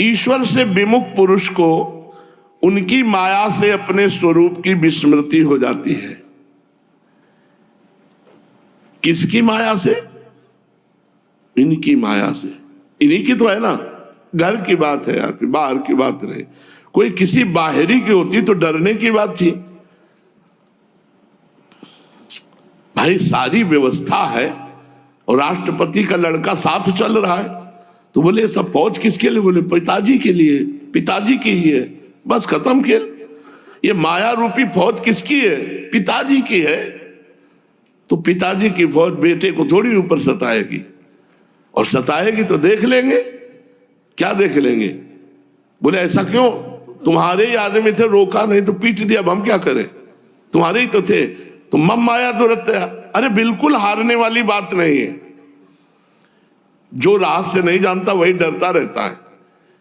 ईश्वर से विमुख पुरुष को उनकी माया से अपने स्वरूप की विस्मृति हो जाती है। किसकी माया से? इनकी माया से। इन्हीं की तो है ना, घर की बात है यार, बाहर की बात नहीं। कोई किसी बाहरी की होती तो डरने की बात थी। भाई सारी व्यवस्था है और राष्ट्रपति का लड़का साथ चल रहा है, तो बोले सब फौज किसके लिए? बोले पिताजी के लिए, पिताजी की ही है, बस खत्म खेल। ये माया रूपी फौज किसकी है? पिताजी की है। तो पिताजी की फौज बेटे को थोड़ी ऊपर सताएगी, और सताएगी तो देख लेंगे। क्या देख लेंगे? बोले ऐसा क्यों? तुम्हारे ही आदमी थे, रोका नहीं तो पीट दिया, अब हम क्या करें? तुम्हारे ही तो थे, तो मम माया दुरत्या। अरे बिल्कुल हारने वाली बात नहीं है। जो रहस्य नहीं जानता वही डरता रहता है।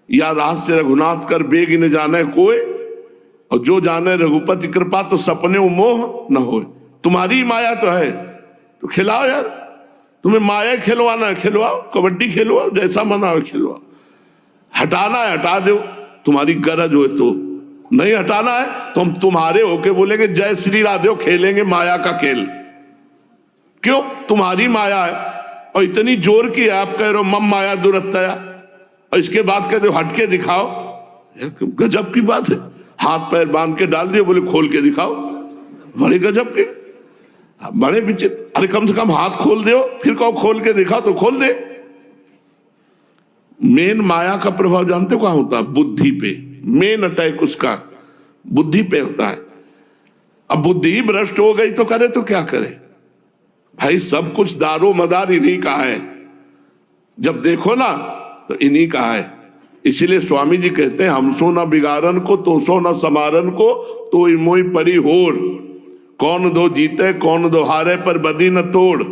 या रहस्य रघुनाथ कर बेग न जाने कोई, और जो जाने रघुपति कृपा तो सपने मोह न हो। तुम्हारी माया तो है, तो खिलाओ यार। तुम्हें माया खिलवाना है खिलवाओ, कबड्डी खिलवाओ, जैसा मना हो खिलवाओ। हटाना है हटा दो, तुम्हारी गरज हो तो। नहीं हटाना है तो हम तुम्हारे होके बोलेंगे जय श्री राधे, खेलेंगे माया का खेल। क्यों? तुम्हारी माया है और इतनी जोर की है, आप कह रहे हो मम माया दुरत्या, और इसके बाद कहते हो हट के दिखाओ। गजब की बात है। हाथ पैर बांध के डाल दिए, बोले खोल के दिखाओ। बड़े गजब के, बड़े विचित्र। अरे कम से कम हाथ खोल दो, फिर कहो खोल के दिखाओ, तो खोल दे। मेन माया का प्रभाव जानते हो कहां होता है? बुद्धि पे। मेन अटैक उसका बुद्धि पे होता है। अब बुद्धि ही भ्रष्ट हो गई तो करे तो क्या करे? भाई सब कुछ दारो मदार इन्हीं का है। जब देखो ना तो इन्हीं का है। इसीलिए स्वामी जी कहते हैं हमसो ना बिगाड़न को, तो सो ना समारन को, तो मोई परी होर। कौन दो जीते कौन दो हारे, पर बदी न तोड़।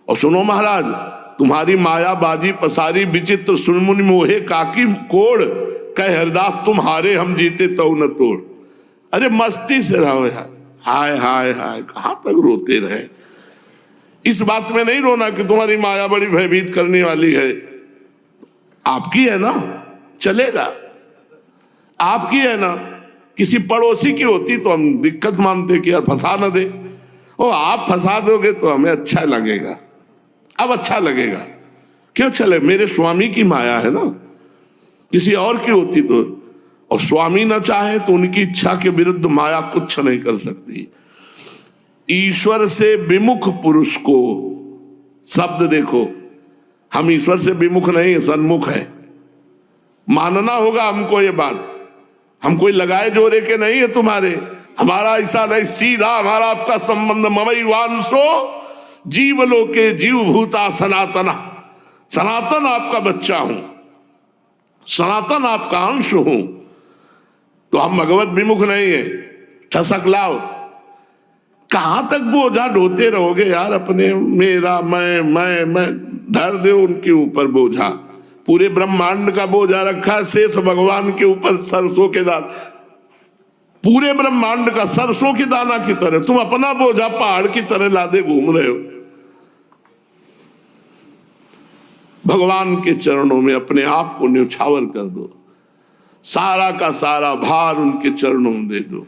और सुनो महाराज, तुम्हारी माया बाजी पसारी विचित्र, सुनमुन मोहे काकी कोड़। कह हरदास तुम हारे हम जीते तो न तोड़। अरे मस्ती से रहो यार। हाय हाय हाय, कहां तक रोते रहे? इस बात में नहीं रोना कि तुम्हारी माया बड़ी भयभीत करने वाली है। आपकी है ना, चलेगा। आपकी है ना, किसी पड़ोसी की होती तो हम दिक्कत मानते कि यार फंसा न दे। ओ आप फंसा दोगे तो हमें अच्छा लगेगा। अब अच्छा लगेगा क्यों? चले, मेरे स्वामी की माया है ना। किसी और की होती तो, और स्वामी ना चाहे तो उनकी इच्छा के विरुद्ध माया कुछ नहीं कर सकती। ईश्वर से विमुख पुरुष को, शब्द देखो, हम ईश्वर से विमुख नहीं, सन्मुख है। मानना होगा हमको ये बात। हम कोई लगाए जोरे के नहीं है तुम्हारे। हमारा ऐसा नहीं, सीधा हमारा आपका संबंध। ममई वांसो जीवलोके जीव भूता सनातना। सनातन आपका बच्चा हूं, सनातन आपका अंश हूं। तो हम भगवत विमुख नहीं है। ठसक लाओ। कहां तक बोझा ढोते रहोगे यार अपने? मेरा मैं धर दे उनके ऊपर बोझा। पूरे ब्रह्मांड का बोझा रखा है शेष भगवान के ऊपर, सरसों के दाना। पूरे ब्रह्मांड का सरसों की दाना की तरह तुम अपना बोझा पहाड़ की तरह लादे घूम रहे हो। भगवान के चरणों में अपने आप को न्यौछावर कर दो। सारा का सारा भार उनके चरणों में दे दो।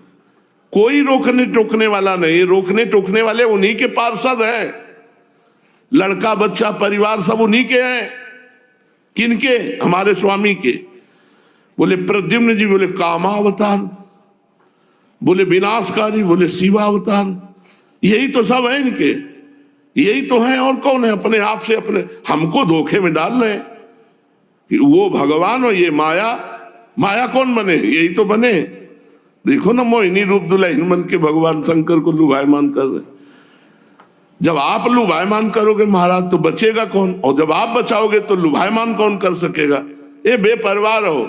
कोई रोकने टोकने वाला नहीं। रोकने टोकने वाले उन्हीं के पार्षद हैं। लड़का बच्चा परिवार सब उन्हीं के हैं। किनके? हमारे स्वामी के। बोले प्रद्युम्न जी, बोले कामावतार, बोले विनाशकारी, बोले शिवावतार। यही तो सब है इनके, यही तो है। और कौन है? अपने आप से अपने हमको धोखे में डाल रहे हैं कि वो भगवान और ये माया। माया कौन बने? यही तो बने। देखो ना, मोहिनी रूप दुल्हन बन के भगवान शंकर को लुभायमान कर रहे। जब आप लुभायमान करोगे महाराज तो बचेगा कौन? और जब आप बचाओगे तो लुभायमान कौन कर सकेगा? ये बेपरवाह रहो।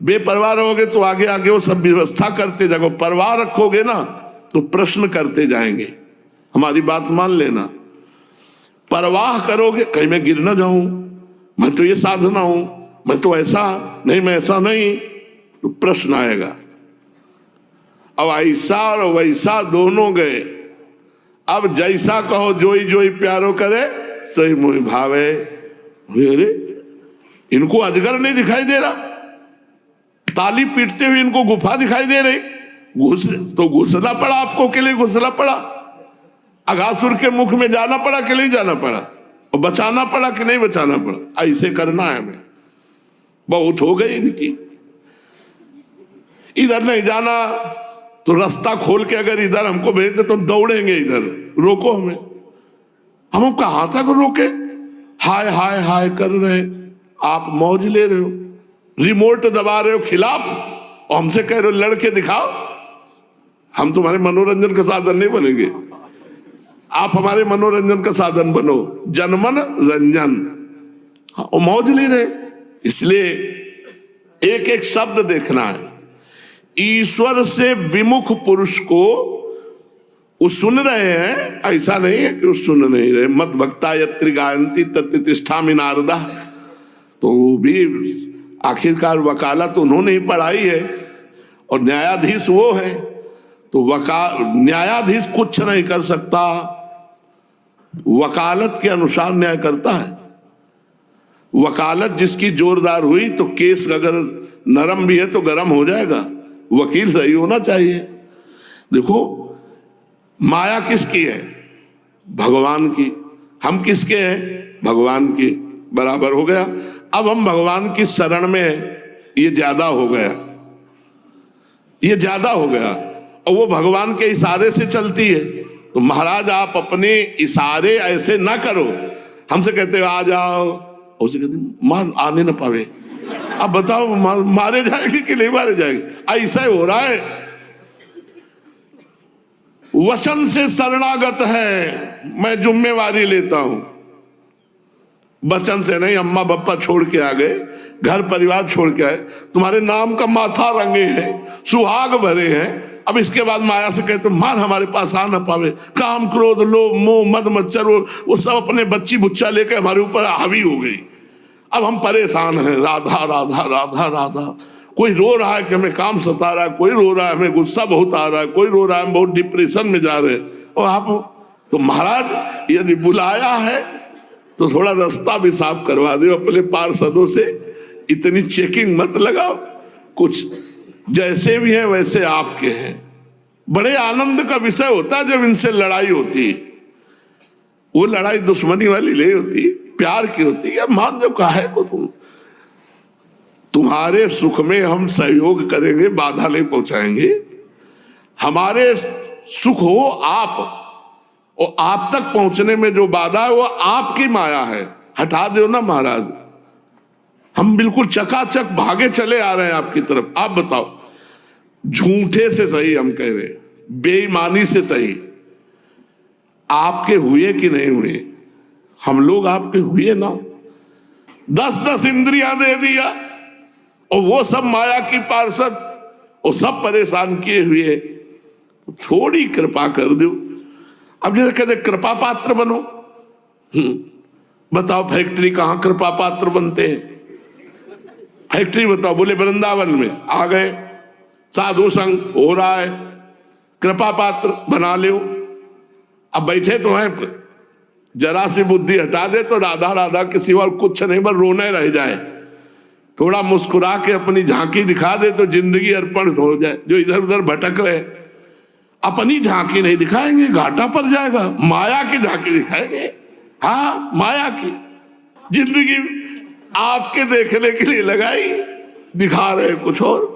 बेपरवाह रहोगे तो आगे आगे वो सब व्यवस्था करते जाओगे। परवाह रखोगे ना तो प्रश्न करते जाएंगे। हमारी बात मान लेना। परवाह करोगे, कहीं मैं गिर ना जाऊं, मैं तो ये साधना हूं, मैं तो ऐसा नहीं, मैं ऐसा नहीं, तो प्रश्न आएगा। अब ऐसा और वैसा दोनों गए। अब जैसा कहो जोई जोई प्यारो करे, सही मोहि भावे। अरे इनको अजगर नहीं दिखाई दे रहा? ताली पीटते हुए इनको गुफा दिखाई दे रही, घुसना पड़ा आपको, के लिए घुसना पड़ा, अगासुर के मुख में जाना पड़ा कि नहीं जाना पड़ा, और बचाना पड़ा कि नहीं बचाना पड़ा। ऐसे करना है हमें, बहुत हो गई इनकी। इधर नहीं जाना तो रास्ता खोल के अगर इधर हमको भेज दे तो हम दौड़ेंगे, इधर रोको हमें। हम कहां तक रोके? हाय हाय हाय कर रहे, आप मौज ले रहे हो, रिमोट दबा रहे हो खिलाफ, और हमसे कह रहे हो लड़के दिखाओ। हम तुम्हारे मनोरंजन का साधन नहीं बनेंगे, आप हमारे मनोरंजन का साधन बनो, जनमन रंजन। और मौज ले रहे, इसलिए एक एक शब्द देखना है। ईश्वर से विमुख पुरुष को वो सुन रहे हैं, ऐसा नहीं है कि वो सुन नहीं रहे। मत भक्ता यत्रि गायंती तत्तिष्ठामि नारदा, तो भी आखिरकार वकालत उन्होंने ही पढ़ाई है, और न्यायाधीश वो है, तो न्यायाधीश कुछ नहीं कर सकता, वकालत के अनुसार न्याय करता है। वकालत जिसकी जोरदार हुई तो केस अगर नरम भी है तो गर्म हो जाएगा, वकील सही होना चाहिए। देखो, माया किसकी है? भगवान की। हम किसके हैं? भगवान की। बराबर हो गया। अब हम भगवान की शरण में हैं, ये ज्यादा हो गया, ये ज्यादा हो गया, और वो भगवान के इशारे से चलती है। तो महाराज आप अपने इशारे ऐसे ना करो, हमसे कहते हो आ जाओ, उसे कहते मार आने ना पावे, अब बताओ मारे जाएंगे कि नहीं मारे जाएंगे? ऐसा ही हो रहा है। वचन से शरणागत है, मैं जिम्मेवारी लेता हूं, वचन से नहीं। अम्मा बप्पा छोड़ के आ गए, घर परिवार छोड़ के आए, तुम्हारे नाम का माथा रंगे हैं, सुहाग भरे हैं, अब इसके बाद माया से कहते मार हमारे पास आ ना पावे। काम क्रोध लोभ मोह मद मच्छर वो सब अपने बच्ची बुच्चा लेकर हमारे ऊपर हावी हो गई। अब हम परेशान हैं, राधा राधा राधा राधा। कोई रो रहा है कि हमें काम सता रहा है, कोई रो रहा है हमें गुस्सा बहुत आ रहा है, कोई रो रहा है हम बहुत डिप्रेशन में जा रहे हैं। और आप तो महाराज यदि बुलाया है तो थोड़ा रास्ता भी साफ करवा दो अपने पार्षदों से, इतनी चेकिंग मत लगाओ, कुछ जैसे भी हैं वैसे आपके हैं। बड़े आनंद का विषय होता है जब इनसे लड़ाई होती है। वो लड़ाई दुश्मनी वाली नहीं होती, प्यार की होती है। मान जो कहा है को तुम्हारे सुख में हम सहयोग करेंगे, बाधा नहीं पहुंचाएंगे। हमारे सुख हो आप, और आप तक पहुंचने में जो बाधा है वो आपकी माया है, हटा दो ना महाराज। हम बिल्कुल चकाचक भागे चले आ रहे हैं आपकी तरफ। आप बताओ, झूठे से सही हम कह रहे हैं, बेईमानी से सही, आपके हुए कि नहीं हुए? हम लोग आपके हुए ना। 10-10 इंद्रियां दे दिया, और वो सब माया की पार्षद, और सब परेशान किए हुए। थोड़ी कृपा कर दो। अब जैसे कहते कृपा पात्र बनो, बताओ फैक्ट्री कहां कृपा पात्र बनते हैं? फैक्ट्री बताओ, बोले वृंदावन में आ गए, साधु संग हो रहा है, कृपा पात्र बना लो। अब बैठे तो हैं, जरा सी बुद्धि हटा दे तो राधा राधा के सिवा कुछ नहीं, बस रोने रह जाए। थोड़ा मुस्कुरा के अपनी झांकी दिखा दे तो जिंदगी अर्पण हो जाए। जो इधर उधर भटक रहे, अपनी झांकी नहीं दिखाएंगे, घाटा पड़ जाएगा। माया की झांकी दिखाएंगे, हाँ माया की। जिंदगी आपके देखने के लिए लगाई, दिखा रहे कुछ और।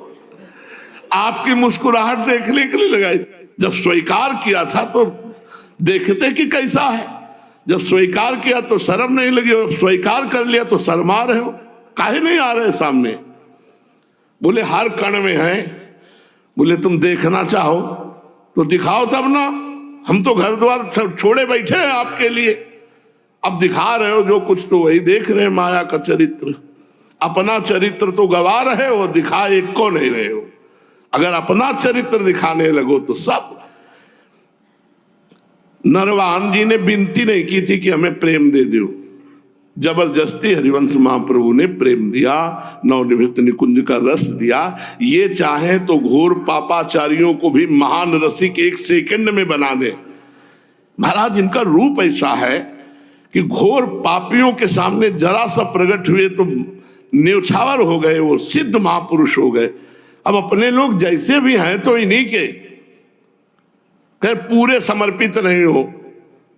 आपकी मुस्कुराहट देखने के लिए लगाई। जब स्वीकार किया था तो देखते कि कैसा है। जब स्वीकार किया तो शर्म नहीं लगी, और स्वीकार कर लिया तो शर्मा रहे हो, काहे नहीं आ रहे सामने? बोले हर कण में है। बोले तुम देखना चाहो तो दिखाओ तब ना, हम तो घर द्वार छोड़े बैठे हैं आपके लिए। अब दिखा रहे हो जो कुछ, तो वही देख रहे हैं, माया का चरित्र। अपना चरित्र तो गवा रहे हो, दिखा एक को नहीं रहे हो। अगर अपना चरित्र दिखाने लगो तो सब। नरवाहन जी ने विनती नहीं की थी कि हमें प्रेम दे दो, जबरदस्ती हरिवंश महाप्रभु ने प्रेम दिया, नवनिवृत्त निकुंज का रस दिया। ये चाहे तो घोर पापाचारियों को भी महान रसिक एक सेकंड में बना दे। महाराज इनका रूप ऐसा है कि घोर पापियों के सामने जरा सा प्रकट हुए तो न्यौछावर हो गए, वो सिद्ध महापुरुष हो गए। अब अपने लोग जैसे भी हैं तो इन्हीं के कहीं पूरे समर्पित नहीं हो।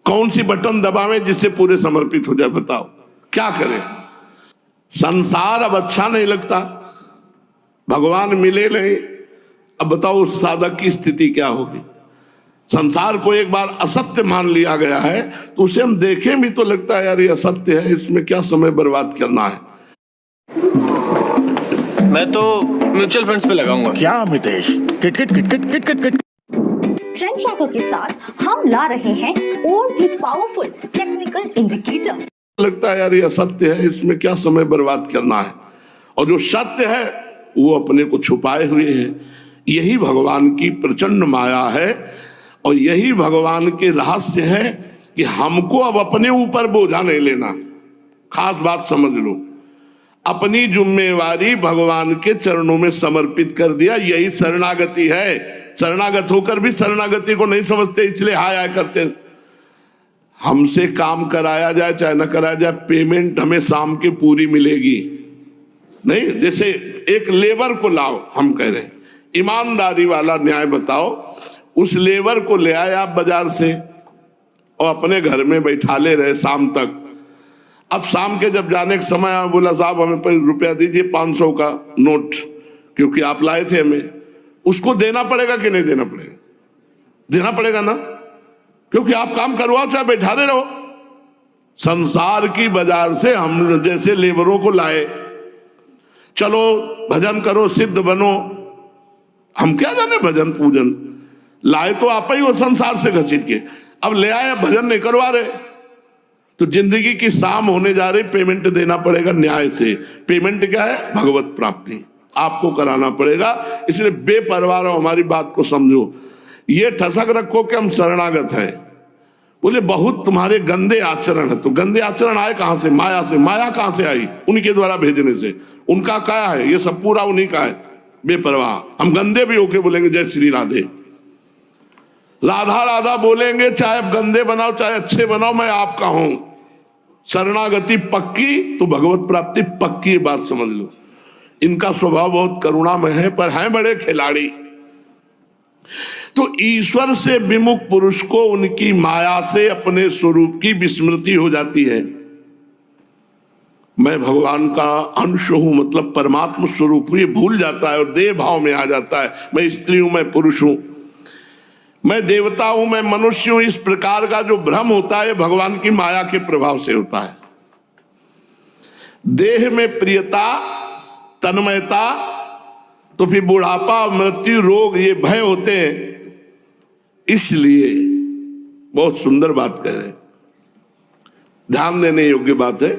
कौन सी बटन दबावें जिससे पूरे समर्पित हो जाए, बताओ क्या करें। संसार अब अच्छा नहीं लगता, भगवान मिले नहीं, अब बताओ उस साधक की स्थिति क्या होगी। संसार को एक बार असत्य मान लिया गया है तो उसे हम देखें भी तो लगता है यार ये असत्य है, इसमें क्या समय बर्बाद करना है। मैं तो म्यूचुअल फंड्स पे लगाऊंगा। क्या Amitesh, kit kit kit kit kit kit kit. Trend tracker के साथ हम ला रहे हैं और भी पावरफुल टेक्निकल इंडिकेटर्स। लगता है यार ये असत्य है, इसमें क्या समय बर्बाद करना है, और जो सत्य है वो अपने को छुपाए हुए है। यही भगवान की प्रचंड माया है और यही भगवान के रहस्य है कि हमको अब अपने ऊपर बोझा नहीं लेना। खास बात समझ लो, अपनी जिम्मेवारी भगवान के चरणों में समर्पित कर दिया, यही शरणागति है। शरणागत होकर भी शरणागति को नहीं समझते, इसलिए हाय हाय करते। हमसे काम कराया जाए चाहे न कराया जाए, पेमेंट हमें शाम की पूरी मिलेगी। नहीं, जैसे एक लेबर को लाओ, हम कह रहे हैं ईमानदारी वाला न्याय बताओ, उस लेबर को ले आए आप बाजार से और अपने घर में बैठा ले रहे शाम तक। अब शाम के जब जाने का समय आया, बोला साहब हमें रुपया दीजिए 500 का नोट, क्योंकि आप लाए थे हमें। उसको देना पड़ेगा कि नहीं देना पड़ेगा? देना पड़ेगा ना, क्योंकि आप काम करवाओ चाहे बैठा दे रहो। संसार की बाजार से हम जैसे लेबरों को लाए, चलो भजन करो सिद्ध बनो, हम क्या जाने भजन पूजन, लाए तो आप ही वो संसार से घसीट के, अब ले आए भजन नहीं करवा रहे। तो जिंदगी की शाम होने जा रही, पेमेंट देना पड़ेगा न्याय से। पेमेंट क्या है? भगवत प्राप्ति आपको कराना पड़ेगा। इसलिए बेपरवाह रहो, हमारी बात को समझो। ये ठसक रखो कि हम शरणागत हैं। बोले बहुत तुम्हारे गंदे आचरण है, तो गंदे आचरण आए कहां से? माया से। माया कहां से आई? उनके द्वारा भेजने से। उनका क्या है? ये सब पूरा उन्हीं का है। बेपरवाह हम गंदे भी होके बोलेंगे जय श्री राधे, राधा राधा बोलेंगे, चाहे गंदे बनाओ चाहे अच्छे बनाओ, मैं आपका हूं। शरणागति पक्की तो भगवत प्राप्ति पक्की, बात समझ लो। इनका स्वभाव बहुत करुणामय है, पर हैं बड़े खिलाड़ी। तो ईश्वर से विमुख पुरुष को उनकी माया से अपने स्वरूप की विस्मृति हो जाती है। मैं भगवान का अंश हूं, मतलब परमात्मा स्वरूप हूं, ये भूल जाता है और देह भाव में आ जाता है। मैं स्त्री हूं, मैं पुरुष हूं, मैं देवता हूं, मैं मनुष्य हूं। इस प्रकार का जो भ्रम होता है भगवान की माया के प्रभाव से होता है। देह में प्रियता, तन्मयता, तो फिर बुढ़ापा, मृत्यु, रोग, ये भय होते हैं। इसलिए बहुत सुंदर बात कह रहे हैं, ध्यान देने योग्य बात है।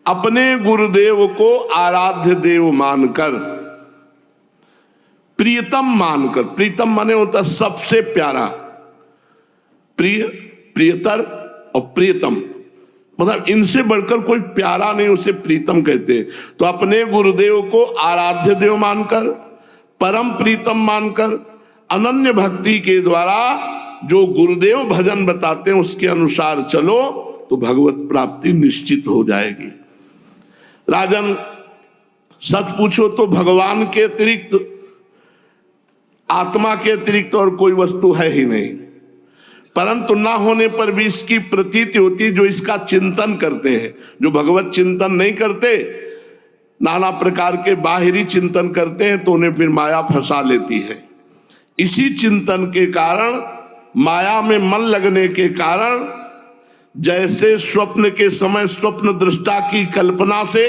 अपने गुरुदेव को आराध्य देव मानकर, प्रियतम मानकर, प्रीतम माने होता सबसे प्यारा, प्रिय, प्रियतर और प्रियतम, मतलब इनसे बढ़कर कोई प्यारा नहीं, उसे प्रीतम कहते हैं। तो अपने गुरुदेव को आराध्य देव मानकर, परम प्रीतम मानकर, अनन्य भक्ति के द्वारा जो गुरुदेव भजन बताते हैं उसके अनुसार चलो तो भगवत प्राप्ति निश्चित हो जाएगी। राजन, सच पूछो तो भगवान के अतिरिक्त, आत्मा के अतिरिक्त और कोई वस्तु है ही नहीं, परंतु ना होने पर भी इसकी प्रतीति होती है जो इसका चिंतन करते हैं। जो भगवत चिंतन नहीं करते, नाना प्रकार के बाहरी चिंतन करते हैं, तो उन्हें फिर माया फंसा लेती है। इसी चिंतन के कारण, माया में मन लगने के कारण, जैसे स्वप्न के समय स्वप्न दृष्टा की कल्पना से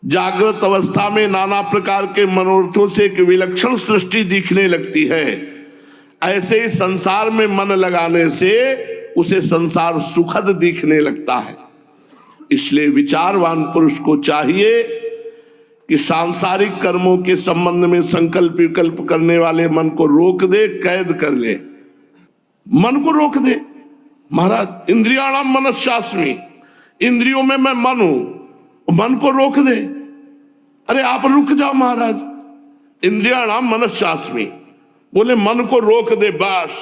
जागृत अवस्था में नाना प्रकार के मनोरथों से एक विलक्षण सृष्टि दिखने लगती है, ऐसे ही संसार में मन लगाने से उसे संसार सुखद दिखने लगता है। इसलिए विचारवान पुरुष को चाहिए कि सांसारिक कर्मों के संबंध में संकल्प विकल्प करने वाले मन को रोक दे, कैद कर ले, मन को रोक दे। महाराज, इंद्रियाणाम मनस्यास्मि, इंद्रियों में मैं मन हूं, मन को रोक दे। अरे आप रुक जाओ महाराज, इंद्रियाणाम मनस्यास्मि, बोले मन को रोक दे, बस।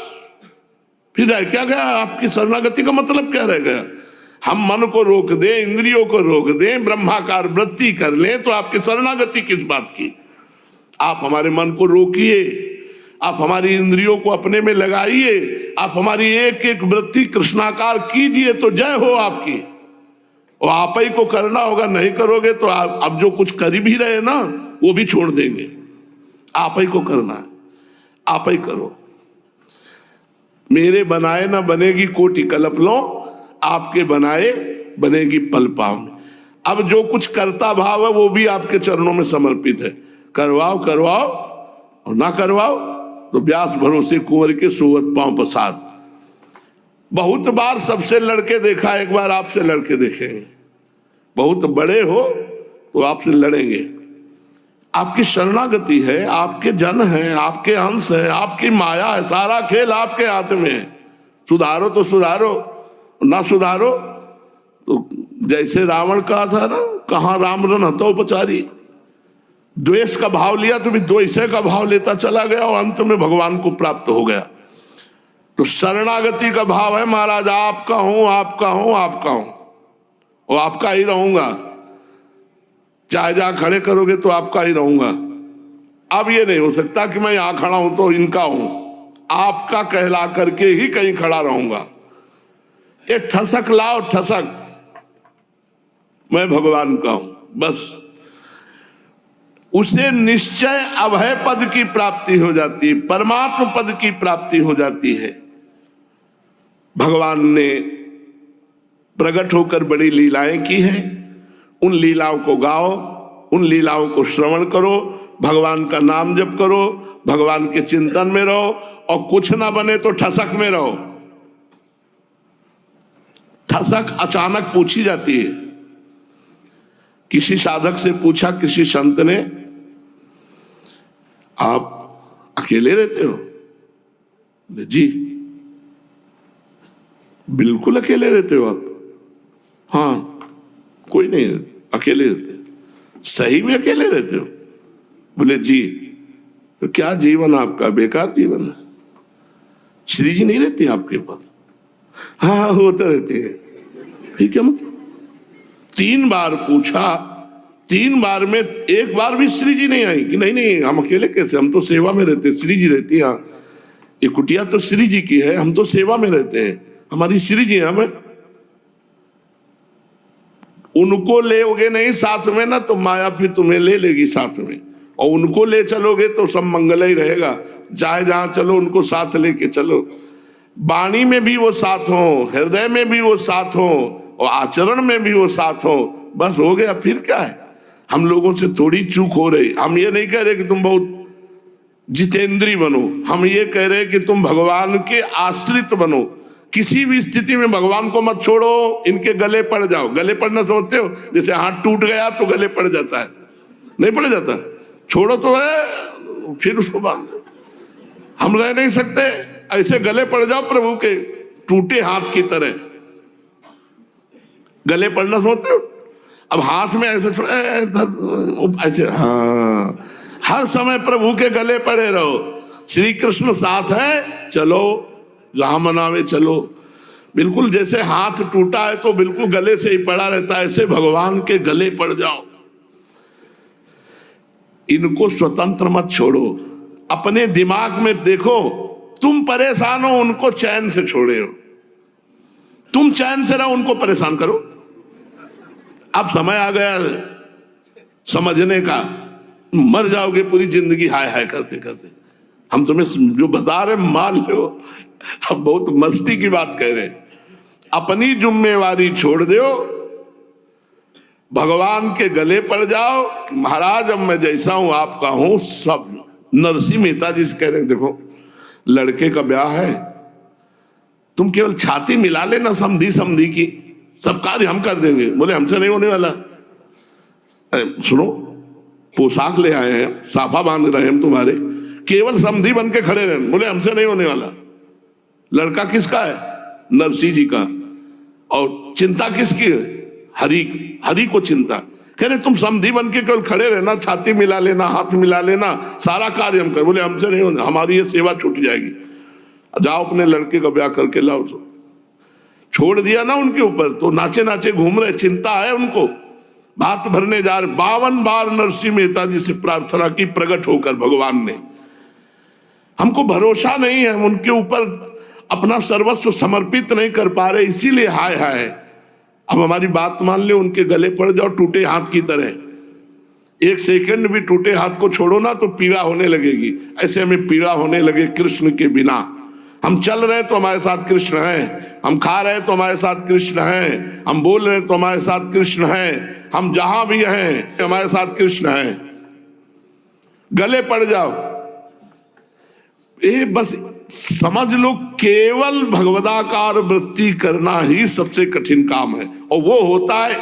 फिर क्या गया? आपकी शरणागति का मतलब क्या रह गया? हम मन को रोक दे, इंद्रियों को रोक दे, ब्रह्माकार वृत्ति कर ले, तो आपकी शरणागति किस बात की? आप हमारे मन को रोकिए, आप हमारी इंद्रियों को अपने में लगाइए, आप हमारी एक एक वृत्ति कृष्णाकार कीजिए, तो जय हो आपकी। और आप ही को करना होगा, नहीं करोगे तो आप अब जो कुछ कर भी रहे ना वो भी छोड़ देंगे। आप ही को करना है, आप ही करो। मेरे बनाए ना बनेगी कोटि कल्प लो, आपके बनाए बनेगी पल पावन। अब जो कुछ करता भाव है वो भी आपके चरणों में समर्पित है। करवाओ करवाओ और ना करवाओ तो व्यास भरोसे कुंवर के सोवत पांव प्रसाद। बहुत बार सबसे लड़के देखा, एक बार आपसे लड़के देखेंगे। बहुत बड़े हो तो आपसे लड़ेंगे। आपकी शरणागति है, आपके जन हैं, आपके अंश हैं, आपकी माया है, सारा खेल आपके हाथ में है। सुधारो तो सुधारो, ना सुधारो तो जैसे रावण कहा था ना, कहाँ राम रन हतो उपचारी। द्वेष का भाव लिया तो भी द्वेषे का भाव लेता चला गया और अंत में भगवान को प्राप्त हो गया। तो शरणागति का भाव है, महाराज आपका हूं, आपका हूं, आपका हूं और आपका ही रहूंगा। चाहे जहां खड़े करोगे तो आपका ही रहूंगा। अब ये नहीं हो सकता कि मैं यहां खड़ा हूं तो इनका हूं, आपका कहला करके ही कहीं खड़ा रहूंगा। ये ठसक लाओ, ठसक, मैं भगवान का हूं, बस। उसे निश्चय अभय पद की प्राप्ति हो जाती है, परमात्म पद की प्राप्ति हो जाती है। भगवान ने प्रकट होकर बड़ी लीलाएं की हैं, उन लीलाओं को गाओ, उन लीलाओं को श्रवण करो, भगवान का नाम जप करो, भगवान के चिंतन में रहो और कुछ ना बने तो ठसक में रहो। ठसक अचानक पूछी जाती है। किसी साधक से पूछा किसी संत ने, आप अकेले रहते हो? जी। बिल्कुल अकेले रहते हो आप? हाँ, कोई नहीं, अकेले रहते। सही में अकेले रहते हो? बोले जी। तो क्या जीवन आपका बेकार जीवन है? श्री जी नहीं रहती आपके पास? हाँ, वो तो रहती है। फिर क्या मतलब? 3 बार पूछा, 3 बार में एक बार भी श्री जी नहीं आई कि नहीं नहीं हम अकेले कैसे, हम तो सेवा में रहते, श्री जी रहती है। ये कुटिया तो श्री जी की है, हम तो सेवा में रहते हैं, हमारी श्री जी हमें। उनको लेोगे नहीं साथ में ना तो माया फिर तुम्हें ले लेगी साथ में, और उनको ले चलोगे तो सब मंगल ही रहेगा। चाहे जहां चलो उनको साथ लेके चलो। वाणी में भी वो साथ हो, हृदय में भी वो साथ हो और आचरण में भी वो साथ हो, बस हो गया। फिर क्या है? हम लोगों से थोड़ी चूक हो रही। हम ये नहीं कह रहे कि तुम बहुत जितेंद्री बनो, हम ये कह रहे कि तुम भगवान के आश्रित बनो। किसी भी स्थिति में भगवान को मत छोड़ो, इनके गले पड़ जाओ। गले पड़ना समझते हो? जैसे हाथ टूट गया तो गले पड़ जाता है, नहीं पड़ जाता? छोड़ो तो है, फिर उसको बांध। हम रह नहीं सकते, ऐसे गले पड़ जाओ प्रभु के, टूटे हाथ की तरह। गले पड़ना समझते हो? अब हाथ में ऐसे ऐसे, हाँ, हर समय प्रभु के गले पड़े रहो। श्री कृष्ण साथ है, चलो जहां मनावे चलो। बिल्कुल जैसे हाथ टूटा है तो बिल्कुल गले से ही पड़ा रहता है, ऐसे भगवान के गले पड़ जाओ। इनको स्वतंत्र मत छोड़ो, अपने दिमाग में देखो। तुम परेशान हो, उनको चैन से छोड़े हो। तुम चैन से रहो, उनको परेशान करो। अब समय आ गया समझने का, मर जाओगे पूरी जिंदगी हाय हाय करते करते। हम तुम्हें जो बता रहे मान लो, अब बहुत मस्ती की बात कह रहे। अपनी जिम्मेवारी छोड़ दो, भगवान के गले पड़ जाओ। महाराज अब मैं जैसा हूं आपका हूं। सब नरसिंह मेहता जी से कह रहे, देखो लड़के का ब्याह है, तुम केवल छाती मिला लेना समधी समधी की, सब कार्य हम कर देंगे। बोले हमसे नहीं होने वाला। सुनो, पोशाक ले आए हैं, साफा बांध रहे हैं हम तुम्हारे, केवल समधी बन के खड़े रहे। बोले हमसे नहीं होने वाला। लड़का किसका है? नरसिंह जी का। और चिंता किसकी है? हरि को चिंता। कह रहे तुम समधी बन के केवल खड़े रहना, छाती मिला लेना, हाथ मिला लेना, सारा कार्य हम कर। बोले हमसे नहीं होना, हमारी ये सेवा छूट जाएगी। जाओ अपने लड़के का ब्याह करके लाओ। छोड़ दिया ना उनके ऊपर, तो नाचे नाचे घूम रहे। चिंता है उनको, भात भरने जा रहे, 52 बार नरसिंह मेहता जी से प्रार्थना की प्रकट होकर भगवान ने। हमको भरोसा नहीं है, हम उनके ऊपर अपना सर्वस्व समर्पित नहीं कर पा रहे, इसीलिए हाय हाय। अब हमारी बात मान ले, उनके गले पड़ जाओ टूटे हाथ की तरह, एक सेकंड भी टूटे हाथ को छोड़ो ना तो पीड़ा होने लगेगी। ऐसे हमें पीड़ा होने लगे कृष्ण के बिना। हम चल रहे तो हमारे साथ कृष्ण हैं, हम खा रहे तो हमारे साथ कृष्ण हैं, हम बोल रहे तो हमारे साथ कृष्ण हैं, हम जहां भी हैं हमारे साथ कृष्ण हैं। गले पड़ जाओ, ये बस समझ लो, केवल भगवदाकार वृत्ति करना ही सबसे कठिन काम है, और वो होता है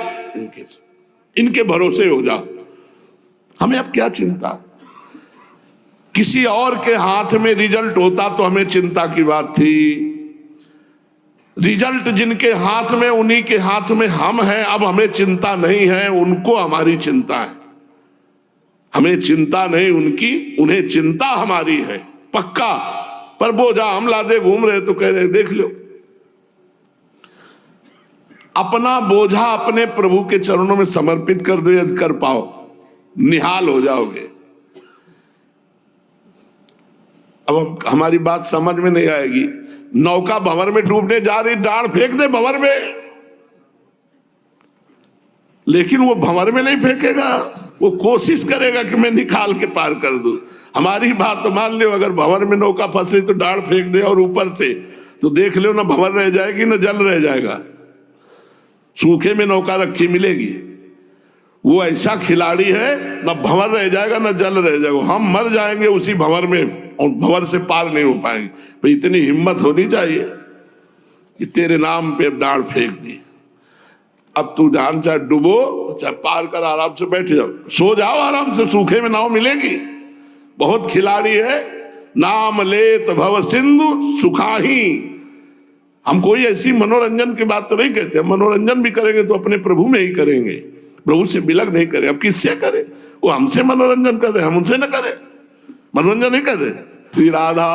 इनके भरोसे हो जाओ। हमें अब क्या चिंता, किसी और के हाथ में रिजल्ट होता तो हमें चिंता की बात थी। रिजल्ट जिनके हाथ में, उन्हीं के हाथ में हम हैं। अब हमें चिंता नहीं है, उनको हमारी चिंता है। हमें चिंता नहीं उनकी, उन्हें चिंता हमारी है पक्का। पर बोझा हम लादे घूम रहे तो कह रहे देख लो, अपना बोझा अपने प्रभु के चरणों में समर्पित कर दो, यदि कर पाओ निहाल हो जाओगे। अब हमारी बात समझ में नहीं आएगी। नौका भंवर में डूबने जा रही, डांड फेंक दे भंवर में, लेकिन वो भंवर में नहीं फेंकेगा, वो कोशिश करेगा कि मैं निकाल के पार कर दूं। हमारी बात तो मान लो, अगर भंवर में नौका फंसे तो डांड फेंक दे और ऊपर से, तो देख लो ना भंवर रह जाएगी ना जल रह जाएगा। सूखे में नौका रखी मिलेगी। वो ऐसा खिलाड़ी है, ना भंवर रह जाएगा ना जल रह जाएगा। हम मर जाएंगे उसी भंवर में और भंवर से पार नहीं हो पाएंगे। पर इतनी हिम्मत होनी चाहिए कि तेरे नाम पे डांड फेंक दी। अब तू जान चाहे डूबो चाहे पार कर, आराम से बैठ जाओ, सो जाओ आराम से, सूखे में नाव मिलेगी। बहुत खिलाड़ी है, नाम लेत भव सिंधु सुखाही। हम कोई ऐसी मनोरंजन की बात तो नहीं कहते, मनोरंजन भी करेंगे तो अपने प्रभु में ही करेंगे, प्रभु से बिलग नहीं करें। अब किससे करें, वो हमसे मनोरंजन कर रहे, हम उनसे न करें, मनोरंजन नहीं कर रहे। श्री राधा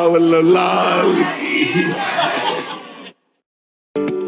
वल्लभ लाल की